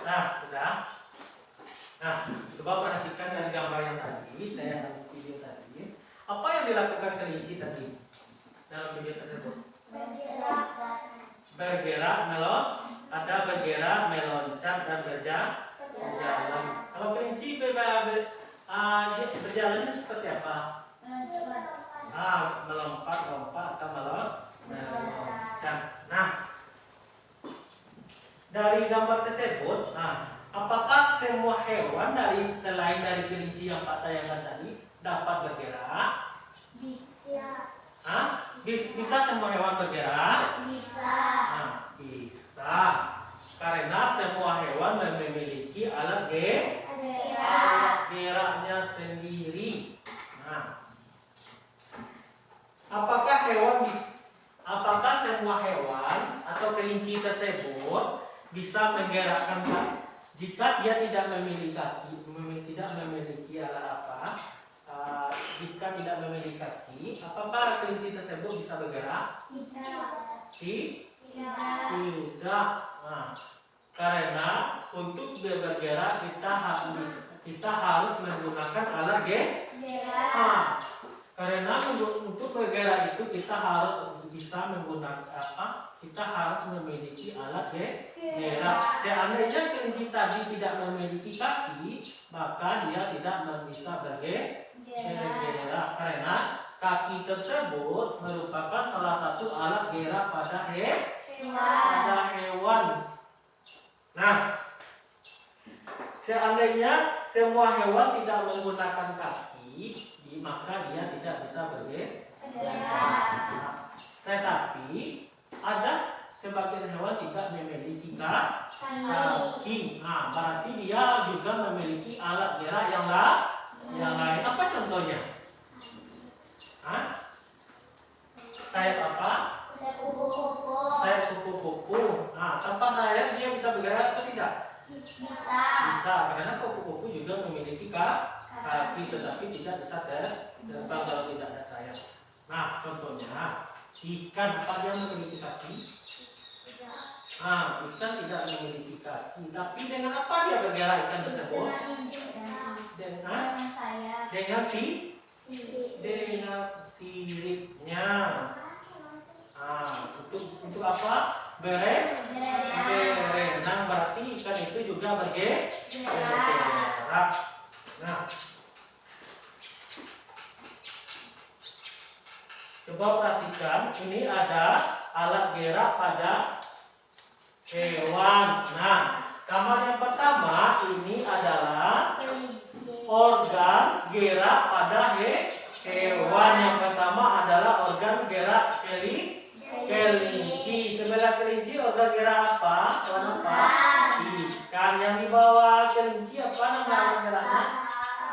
Nah, sudah. Nah, coba perhatikan dari gambar yang tadi, saya video tadi. Apa yang dilakukan kelinci tadi dalam video tersebut? Bergerak, ada bergerak, meloncat dan berjalan. Kalau kelinci berjalannya seperti apa? Melompat atau meloncat. Nah, dari gambar tersebut, apakah semua hewan selain dari kelinci yang Pak tayangkan tadi dapat bergerak? Bisa. Bisa semua hewan bergerak? Bisa. Bisa. Karena semua hewan memiliki alat geraknya sendiri. Nah, apakah semua hewan atau kelinci tersebut bisa menggerakkan kaki? Jika dia tidak memiliki kaki, alat apa? Jika tidak memiliki kaki, apakah kelinci tersebut bisa bergerak? Tidak. Karena untuk bergerak kita harus menggunakan alat gerak. Karena untuk bergerak itu kita harus bisa menggunakan apa? Kita harus memiliki alat gerak. Seandainya kelinci tadi tidak memiliki kaki, maka dia tidak bisa bergerak. Karena kaki tersebut merupakan salah satu alat gerak pada hewan. Nah, seandainya semua hewan tidak menggunakan kaki, maka dia tidak bisa bergerak. Tetapi ada sebagian hewan tidak memiliki kaki. Berarti dia juga memiliki alat gerak yang lain. Apa contohnya? Sayap apa? Sayap kupu-kupu. Tanpa sayap dia bisa bergerak atau tidak? Bisa. Karena kupu-kupu juga memiliki kaki, tetapi tidak bisa terbang kalau tidak ada sayap. Nah, contohnya ikan, apa dia memiliki kaki? Ikan tidak memiliki kaki. Tapi dengan apa dia bergerak ikan tersebut? Dengan sayap. Dengan siripnya. Untuk apa? Berenang. Berarti ikan itu juga bergerak. Nah, coba perhatikan, ini ada alat gerak pada hewan. Nah, gambar yang pertama ini adalah organ gerak pada hewan. Yang pertama adalah organ gerak kelinci. Sebelah kelinci organ gerak apa? Ikan. Yang di bawah kelinci apa nama alat geraknya?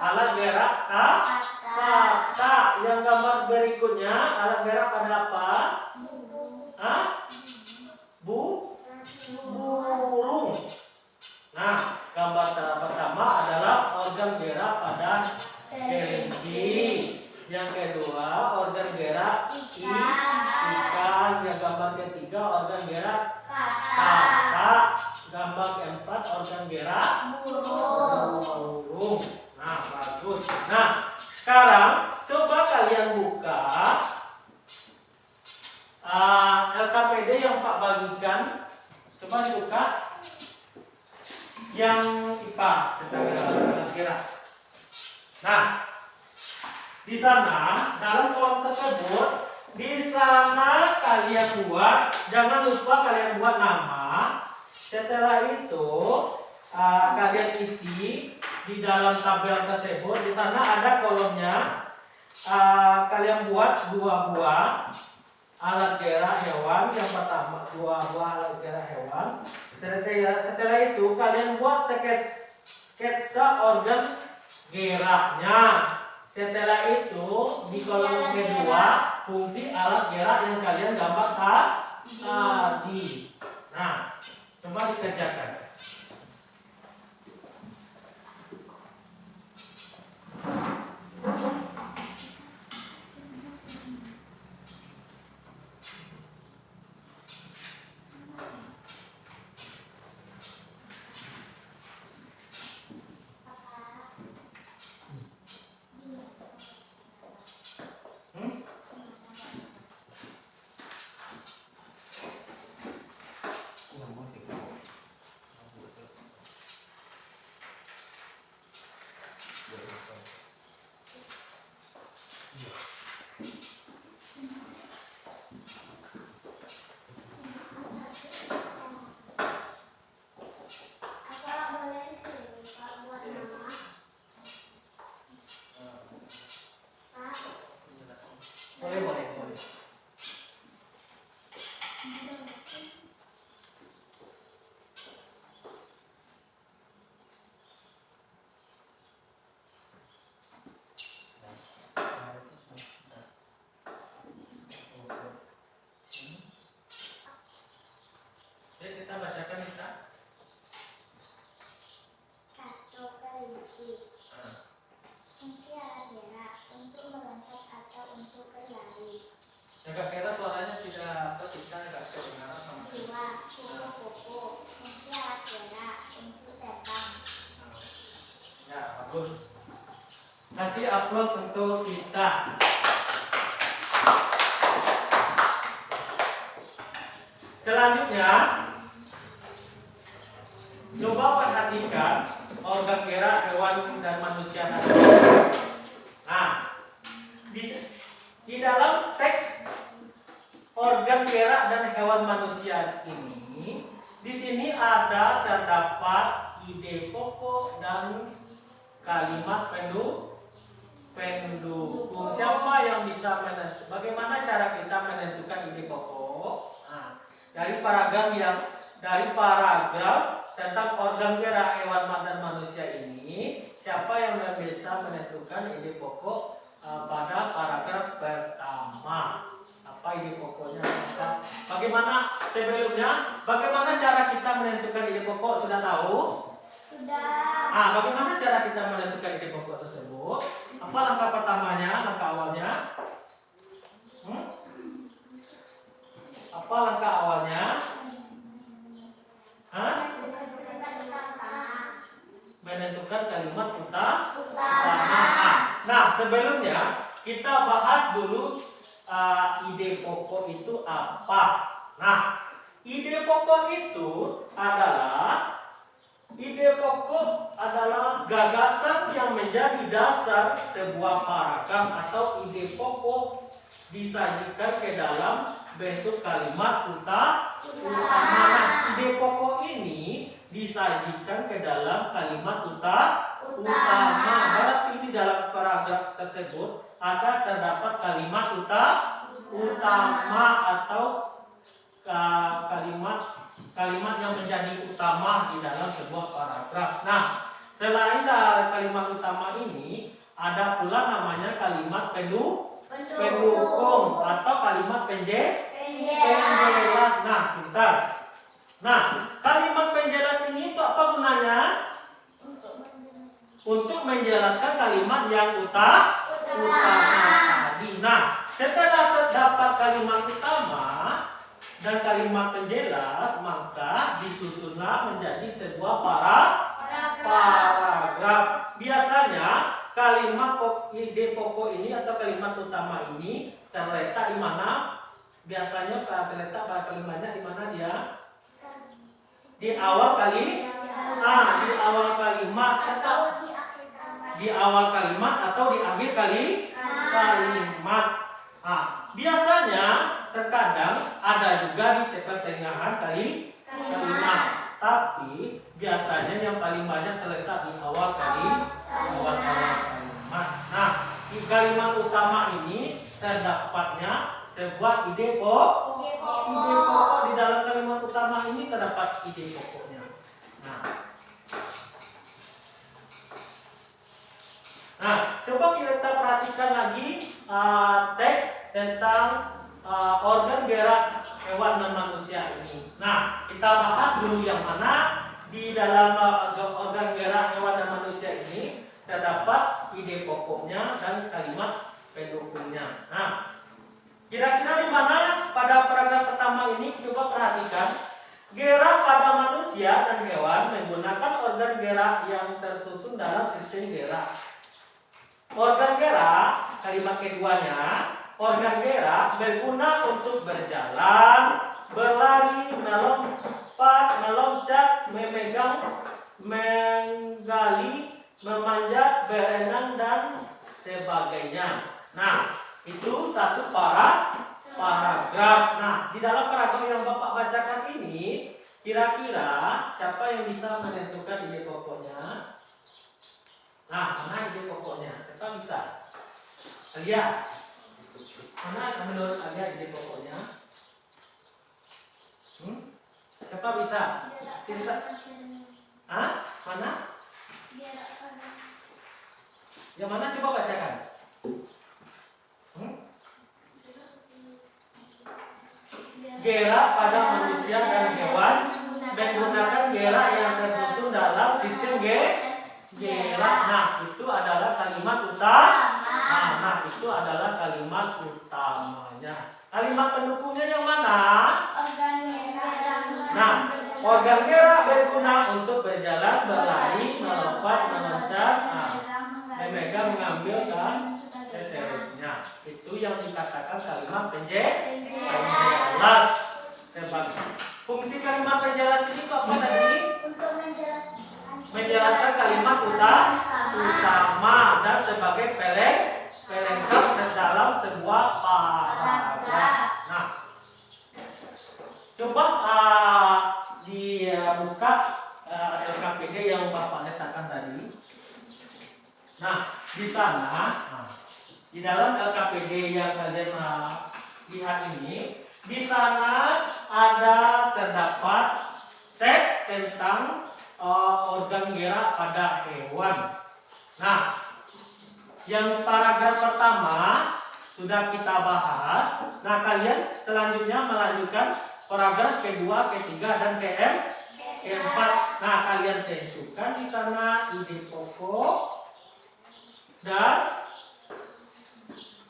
Alat gerak kata. Yang gambar berikutnya alat gerak pada apa? gambar ketiga organ gerak kata, kata, gambar keempat organ gerak burung. Nah, bagus. Nah, sekarang coba kalian buka LKPD yang Pak bagikan. Coba dibuka yang IPA tentang gerak. Nah, di sana dalam kolom tersebut, di sana kalian buat, jangan lupa kalian buat nama. Setelah itu kalian isi di dalam tabel tersebut. Di sana ada kolomnya. Kalian buat 2 buah alat gerak hewan. Yang pertama 2 buah alat gerak hewan. Setelah itu kalian buat sketsa organ geraknya. Setelah itu di kolom kedua fungsi alat gerak yang kalian gambar tadi. Nah, coba dikerjakan. apa boleh sih Pak buat nama? Pak, Boleh. Jadi kita bacakan Nisa. 1 kelinci. Fungsi alat gerak untuk meloncat atau untuk berlari. Agak kira suaranya tidak kita agak kedengaran sama. 2 kupu-kupu. Fungsi alat gerak untuk terbang. Ya, bagus. Kasih aplaus untuk kita. Selanjutnya, coba perhatikan organ gerak hewan dan manusia tadi. Nah, di dalam teks organ gerak dan hewan manusia ini, di sini ada terdapat ide pokok dan kalimat pendukung. Siapa yang bisa menentukan? Bagaimana cara kita menentukan ide pokok? Nah, dari paragraf tentang organ gerak hewan dan manusia ini, siapa yang bisa menentukan ide pokok pada paragraf pertama? Apa ide pokoknya? Bagaimana sebelumnya? Bagaimana cara kita menentukan ide pokok? Sudah tahu? Sudah. Bagaimana cara kita menentukan ide pokok tersebut? Apa langkah pertamanya? Langkah awalnya? Apa langkah awalnya? Menentukan kalimat utama. Nah, sebelumnya kita bahas dulu ide pokok itu apa. Nah, ide pokok itu adalah gagasan yang menjadi dasar sebuah paragraf atau ide pokok disajikan ke dalam bentuk kalimat utama. Nah, ide pokok ini disajikan ke dalam kalimat utama. Berarti ini dalam paragraf tersebut terdapat kalimat utama atau kalimat yang menjadi utama di dalam sebuah paragraf. Nah, selain dari kalimat utama ini, ada pula namanya kalimat pendukung atau kalimat penjelas. Nah, bentar. Nah, kalimat penjelas ini itu apa gunanya? Untuk menjelaskan kalimat yang utama tadi. Nah, setelah terdapat kalimat utama, dan kalimat penjelas, maka disusunlah menjadi sebuah paragraf. Biasanya kalimat ide pokok ini atau kalimat utama ini terletak di mana? Biasanya terletak pada kalimatnya di mana dia? Di awal di awal kalimat atau di awal kalimat atau di akhir kalimat. Biasanya terkadang ada juga di pertengahan kalimat, tapi biasanya yang paling banyak terletak di awal kalimat. Nah, di kalimat utama ini terdapatnya sebuah ide pokok. Di dalam kalimat utama ini terdapat ide pokoknya. Nah, coba kita perhatikan lagi teks tentang organ gerak hewan dan manusia ini. Nah, kita bahas dulu yang mana di dalam organ gerak hewan dan manusia ini terdapat ide pokoknya dan kalimat pendukungnya. Nah, kira-kira di mana pada paragraf pertama ini? Coba perhatikan. Gerak pada manusia dan hewan menggunakan organ gerak yang tersusun dalam sistem gerak. Organ gerak, kalimat keduanya, organ gerak berguna untuk berjalan, berlari, melompat, meloncat, memegang, menggali, memanjat, berenang, dan sebagainya. Nah, itu satu paragraf. Nah, di dalam paragraf yang Bapak bacakan ini, kira-kira siapa yang bisa menentukan ide pokoknya? Nah, mana ide pokoknya? Siapa bisa? Alia. Mana menurut Alia ide pokoknya? Siapa bisa? Bisa? Mana? Yang mana coba bacakan? Gerak pada manusia dan hewan menggunakan gerak yang tersusun dalam sistem gerak. Nah, itu adalah kalimat utama. Itu adalah kalimat utamanya. Kalimat pendukungnya yang mana? Nah, organ gerak berguna untuk berjalan, berlari, melompat, meloncat, memegang, mengambil, dan seterusnya. Itu yang dikatakan kalimat penjelas. Fungsi kalimat penjelas ini apa tadi? Untuk menjelaskan kalimat utama dan sebagai pelengkap dalam sebuah paragraf. Nah, coba dibuka LKPD yang Bapak letakkan tadi. Nah, di sana, di dalam LKPD yang kalian lihat ini, di sana ada terdapat teks tentang organ gerak pada hewan. Nah, yang paragraf pertama sudah kita bahas. Nah, kalian selanjutnya melanjutkan paragraf kedua, ketiga, dan keempat. Nah, kalian tentukan di sana ide pokok dan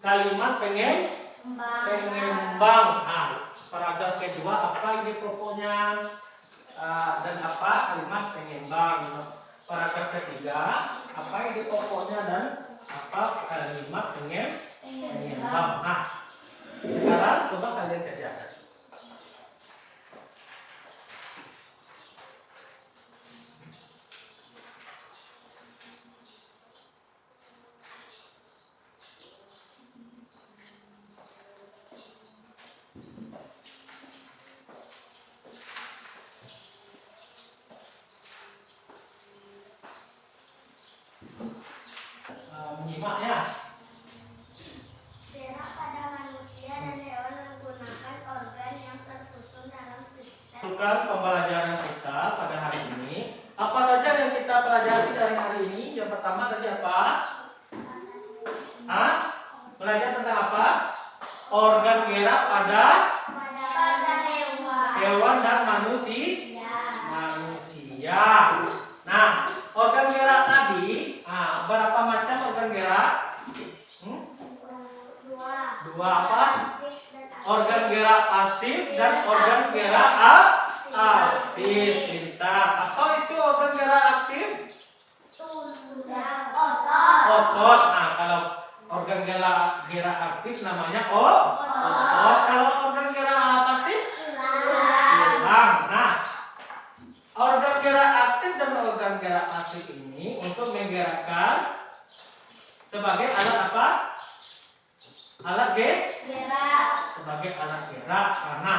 kalimat pengembang. Nah, paragraf kedua apa ide pokoknya? Dan apa kalimat pengembang. Paragraf ketiga apa ide pokoknya dan apa kalimat pengembang. Nah, sekarang coba kalian kerjakan. Menyimak ya. Gerak pada manusia dan hewan menggunakan organ yang tersusun dalam sistem. Bukan pembelajaran kita pada hari ini. Apa saja yang kita pelajari dari hari ini? Yang pertama tadi apa? Belajar tentang apa? Organ gerak pada hewan dan manusia. Nah, organ gerak tadi, berapa macam organ gerak? Dua apa? Organ gerak pasif dan organ gerak aktif. Pintar. Atau itu organ gerak aktif? Otot. Nah, kalau organ gerak aktif namanya otot. Kalau organ gerak pasif? Tulang. Nah, organ gerak aktif dan organ gerak pasif ini untuk menggerakkan sebagai alat apa? Alat Gerak. sebagai alat gerak. Karena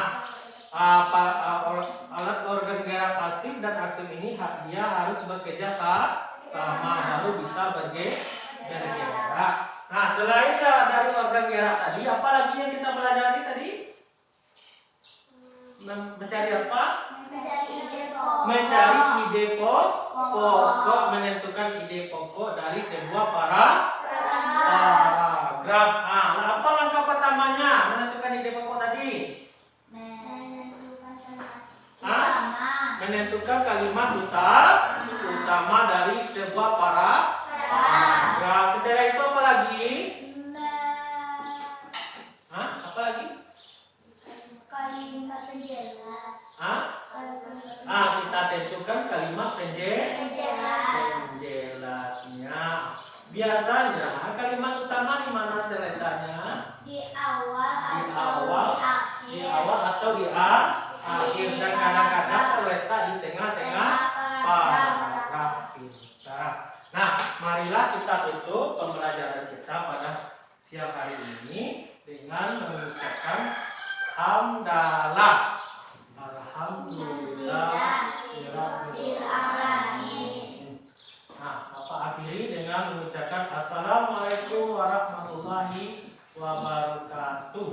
alat organ gerak pasif dan aktif ini dia harus bekerja sama baru bisa bergerak. Nah, selain dari organ gerak tadi, apa lagi yang kita pelajari tadi? Mencari apa? Mencari ide pokok, menentukan ide pokok dari sebuah paragraf. Apa langkah pertamanya menentukan ide pokok tadi? Menentukan kalimat utama dari sebuah paragraf. Setelah itu apa lagi? Apa lagi? Kalimat penjelas. Kita tentukan kalimat penjelasnya. Biasanya kalimat utama di mana terletaknya? Di awal Di awal atau di akhir, dan kadang-kadang terletak di tengah-tengah paragraf kita. Nah, marilah kita tutup pembelajaran kita pada siang hari ini dengan mengucapkan hamdalah. Alhamdulillah. Nah, Bapak akhiri dengan mengucapkan Assalamualaikum warahmatullahi wabarakatuh.